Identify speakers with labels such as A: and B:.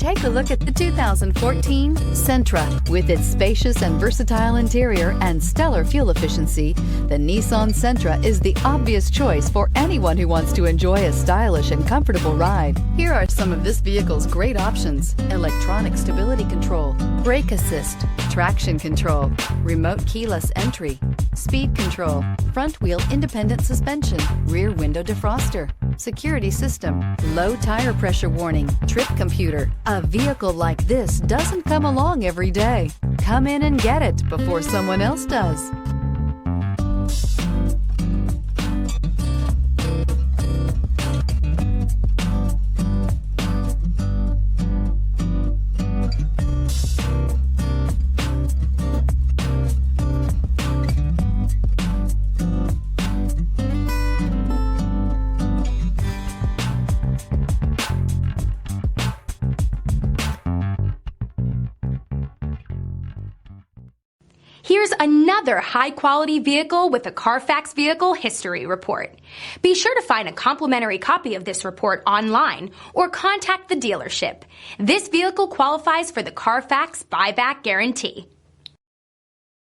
A: Take a look at the 2014 Sentra. With its spacious and versatile interior and stellar fuel efficiency, the Nissan Sentra is the obvious choice for anyone who wants to enjoy a stylish and comfortable ride. Here are some of this vehicle's great options: electronic stability control, brake assist, traction control, remote keyless entry, speed control, front wheel independent suspension, rear window defroster, security system, low tire pressure warning, trip computer. A vehicle like this doesn't come along every day. Come in and get it before someone else does.
B: Here's another high-quality vehicle with a Carfax Vehicle History Report. Be sure to find a complimentary copy of this report online or contact the dealership. This vehicle qualifies for the Carfax Buyback Guarantee.